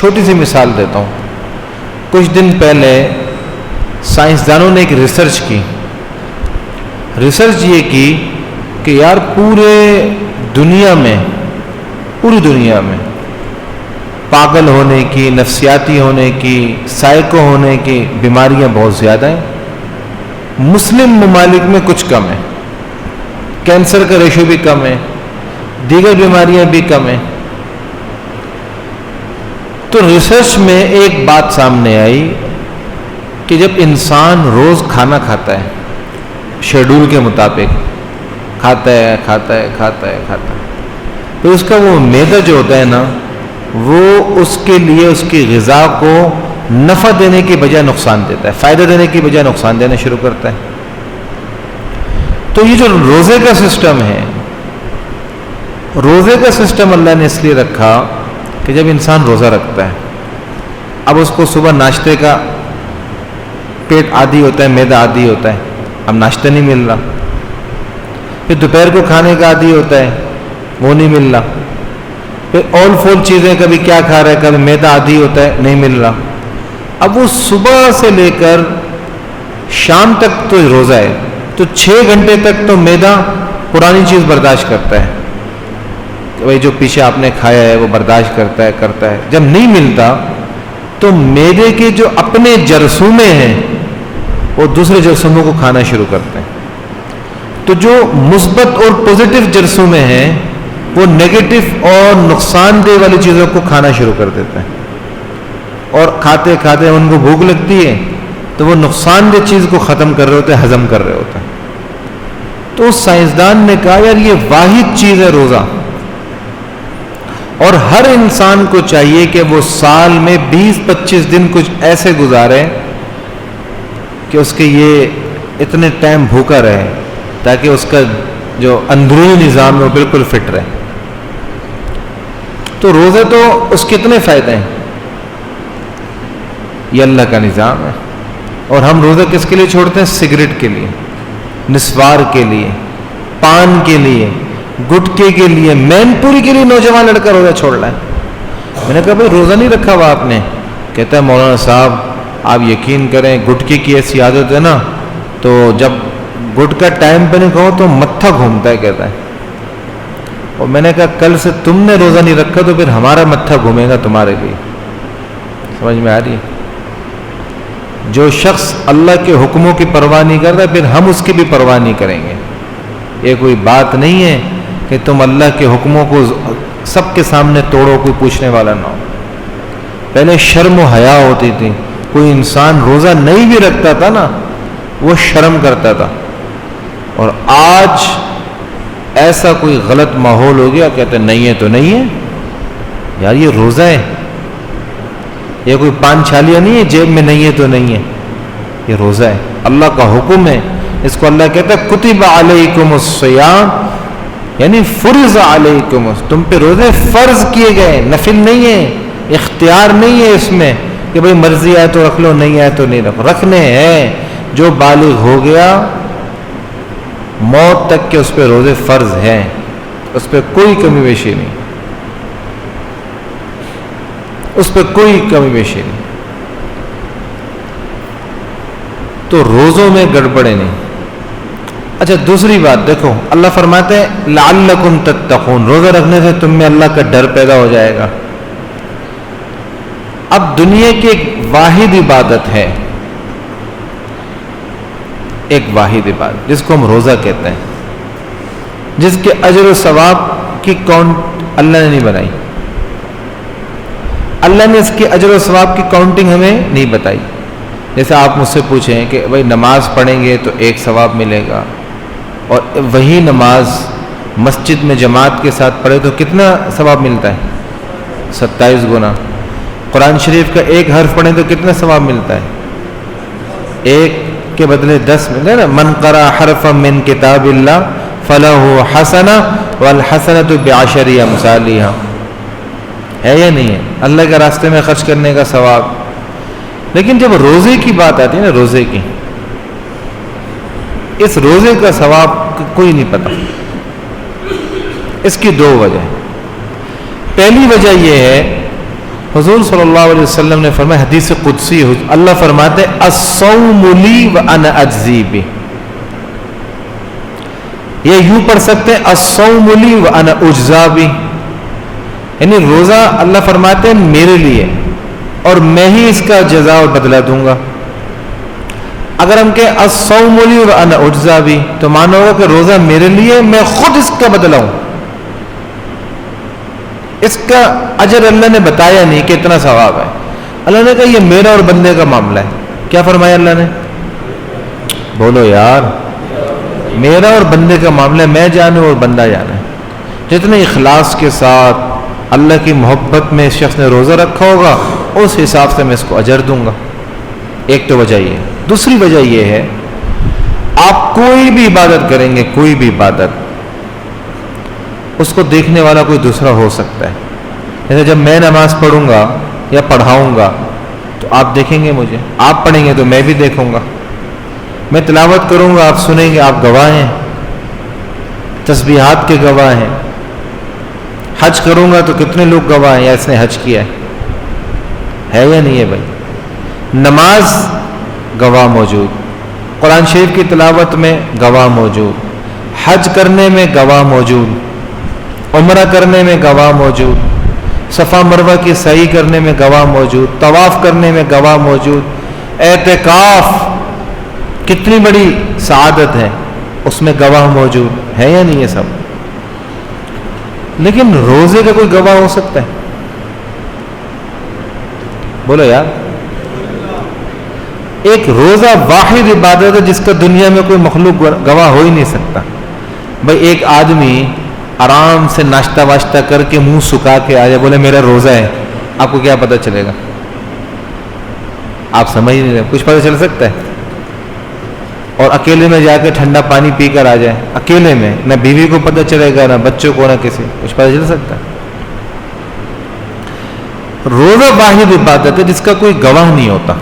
چھوٹی سی مثال دیتا ہوں. کچھ دن پہلے سائنسدانوں نے ایک ریسرچ کی. ریسرچ یہ کی کہ یار پوری دنیا میں پاگل ہونے کی، نفسیاتی ہونے کی، سائیکو ہونے کی بیماریاں بہت زیادہ ہیں. مسلم ممالک میں کچھ کم ہے، کینسر کا ریشو بھی کم ہے، دیگر بیماریاں بھی کم ہیں. تو ریسرچ میں ایک بات سامنے آئی کہ جب انسان روز کھانا کھاتا ہے شیڈول کے مطابق، کھاتا ہے تو اس کا وہ معدہ جو ہوتا ہے نا، وہ اس کے لیے اس کی غذا کو نفع دینے کی بجائے نقصان دیتا ہے، فائدہ دینے کی بجائے نقصان دینا شروع کرتا ہے. تو یہ جو روزے کا سسٹم ہے، روزے کا سسٹم اللہ نے اس لیے رکھا کہ جب انسان روزہ رکھتا ہے، اب اس کو صبح ناشتے کا پیٹ عادی ہوتا ہے، معدہ عادی ہوتا ہے، اب ناشتہ نہیں مل رہا. پھر دوپہر کو کھانے کا عادی ہوتا ہے، وہ نہیں مل رہا. پھر اول فول چیزیں کبھی کیا کھا رہا ہے، کبھی معدہ عادی ہوتا ہے، نہیں مل رہا. اب وہ صبح سے لے کر شام تک تو روزہ ہے، تو 6 گھنٹے تک تو معدہ پرانی چیز برداشت کرتا ہے کہ بھائی جو پیچھے آپ نے کھایا ہے وہ برداشت کرتا ہے. جب نہیں ملتا تو معدے کے جو اپنے جرثومے ہیں وہ دوسرے جرثوموں کو کھانا شروع کرتے ہیں. تو جو مثبت اور پوزیٹو جرثومے ہیں وہ نیگیٹو اور نقصان دہ والی چیزوں کو کھانا شروع کر دیتے ہیں، اور کھاتے کھاتے ان کو بھوک لگتی ہے تو وہ نقصان دہ چیز کو ختم کر رہے ہوتے ہیں، ہضم کر رہے ہوتے ہیں. تو اس سائنسدان نے کہا یار یہ واحد چیز ہے روزہ، اور ہر انسان کو چاہیے کہ وہ سال میں 20-25 دن کچھ ایسے گزارے کہ اس کے یہ اتنے ٹائم بھوکا رہے تاکہ اس کا جو اندرونی نظام ہے وہ بالکل فٹ رہے. تو روزے تو اس کے اتنے فائدے ہیں، یہ اللہ کا نظام ہے. اور ہم روزہ کس کے لیے چھوڑتے ہیں؟ سگریٹ کے لیے، نسوار کے لیے، پان کے لیے، گٹکے کے لیے، مین پوری کے لیے نوجوان لڑکا روزہ چھوڑ رہا ہے. میں نے کہا بھائی روزہ نہیں رکھا ہوا آپ نے؟ کہتا ہے مولانا صاحب آپ یقین کریں گٹکے کی ایسی عادت ہے نا، تو جب گٹکا ٹائم پہ نہیں کھاؤ تو متھا گھومتا ہے کہتا ہے. اور میں نے کہا کل سے تم نے روزہ نہیں رکھا تو پھر ہمارا متھا گھومے گا تمہارے لیے. سمجھ میں آ رہی ہے؟ جو شخص اللہ کے حکموں کی پرواہ نہیں کرتا پھر ہم اس کی بھی پرواہ نہیں کریں گے. یہ کوئی بات نہیں ہے کہ تم اللہ کے حکموں کو سب کے سامنے توڑو، کوئی پوچھنے والا نہ ہو. پہلے شرم و حیا ہوتی تھی، کوئی انسان روزہ نہیں بھی رکھتا تھا نا وہ شرم کرتا تھا. اور آج ایسا کوئی غلط ماحول ہو گیا، کہتے ہیں نہیں ہے تو نہیں ہے. یار یہ روزہ ہے، یہ کوئی پان چھالیاں نہیں ہے جیب میں نہیں ہے تو نہیں ہے، یہ روزہ ہے، اللہ کا حکم ہے. اس کو اللہ کہتا ہے کتب علیکم الصیام، یعنی فرض علیکم، تم پہ روزے فرض کیے گئے، نفل نہیں ہے، اختیار نہیں ہے اس میں کہ بھئی مرضی آئے تو رکھ لو، نہیں آئے تو نہیں رکھو. رکھنے ہیں. جو بالغ ہو گیا موت تک کے اس پہ روزے فرض ہیں، اس پہ کوئی کمی بیشی نہیں، اس پہ کوئی کمی بیشی نہیں. تو روزوں میں گڑبڑیں نہیں. اچھا دوسری بات دیکھو، اللہ فرماتے ہیں لعلکم تتقون، روزہ رکھنے سے تم میں اللہ کا ڈر پیدا ہو جائے گا. اب دنیا کی ایک واحد عبادت ہے، ایک واحد عبادت جس کو ہم روزہ کہتے ہیں، جس کے اجر و ثواب کی کاؤنٹ اللہ نے نہیں بنائی. اللہ نے اس کے اجر و ثواب کی کاؤنٹنگ ہمیں نہیں بتائی. جیسے آپ مجھ سے پوچھیں کہ بھائی نماز پڑھیں گے تو 1 ثواب ملے گا، اور وہی نماز مسجد میں جماعت کے ساتھ پڑھے تو کتنا ثواب ملتا ہے؟ 27 گنا. قرآن شریف کا 1 حرف پڑھیں تو کتنا ثواب ملتا ہے؟ 1 کے بدلے 10 ملے نا. من قرأ حرفا من کتاب اللہ فلہ حسنہ والحسنۃ بعشر امثالھا. ہے یا نہیں ہے؟ اللہ کے راستے میں خرچ کرنے کا ثواب. لیکن جب روزے کی بات آتی ہے نا، روزے کی، اس روزے کا ثواب کوئی نہیں پتا. اس کی 2 وجہ. پہلی وجہ یہ ہے حضور صلی اللہ علیہ وسلم نے فرمایا، حدیث قدسی، اللہ فرماتے الصوم لی وانا اجزی بہ. یہ یوں پڑھ سکتے ہیں الصوم لی وانا اجزا بہ، یعنی روزہ اللہ فرماتے ہیں میرے لیے اور میں ہی اس کا جزا اور بدلہ دوں گا. اگر ہم کہ الصوم لی وانا اجزا بہ تو مانو گا کہ روزہ میرے لیے، میں خود اس کا بدلہ ہوں. اس کا اجر اللہ نے بتایا نہیں کہ اتنا ثواب ہے. اللہ نے کہا یہ میرا اور بندے کا معاملہ ہے. کیا فرمایا اللہ نے؟ بولو یار، میرا اور بندے کا معاملہ ہے، میں جانوں اور بندہ جانے. جتنے اخلاص کے ساتھ اللہ کی محبت میں اس شخص نے روزہ رکھا ہوگا اس حساب سے میں اس کو اجر دوں گا. ایک تو وجہ یہ ہے. دوسری وجہ یہ ہے، آپ کوئی بھی عبادت کریں گے، کوئی بھی عبادت، اس کو دیکھنے والا کوئی دوسرا ہو سکتا ہے. جیسے جب میں نماز پڑھوں گا یا پڑھاؤں گا تو آپ دیکھیں گے مجھے، آپ پڑھیں گے تو میں بھی دیکھوں گا. میں تلاوت کروں گا، آپ سنیں گے، آپ گواہ ہیں، تسبیحات کے گواہ ہیں. حج کروں گا تو کتنے لوگ گواہ ہیں، یا اس نے حج کیا ہے یا نہیں ہے بھائی. نماز گواہ موجود، قرآن شریف کی تلاوت میں گواہ موجود، حج کرنے میں گواہ موجود، عمرہ کرنے میں گواہ موجود، صفا مروہ کی سعی کرنے میں گواہ موجود، طواف کرنے میں گواہ موجود، اعتکاف کتنی بڑی سعادت ہے اس میں گواہ موجود ہے یا نہیں ہے سب. لیکن روزے کا کوئی گواہ ہو سکتا ہے؟ بولو یار. ایک روزہ واحد عبادت ہے جس کا دنیا میں کوئی مخلوق گواہ ہو ہی نہیں سکتا. بھائی ایک آدمی آرام سے ناشتہ واشتہ کر کے منہ سکھا کے آ جائے، بولے میرا روزہ ہے، آپ کو کیا پتہ چلے گا؟ آپ سمجھ نہیں رہے. کچھ پتہ چل سکتا ہے؟ اور اکیلے میں جا کے ٹھنڈا پانی پی کر آ جائے، اکیلے میں، نہ بیوی کو پتہ چلے گا، نہ بچوں کو، نہ کسی، کچھ پتہ چل سکتا ہے؟ روزہ واحد عبادت ہے جس کا کوئی گواہ نہیں ہوتا.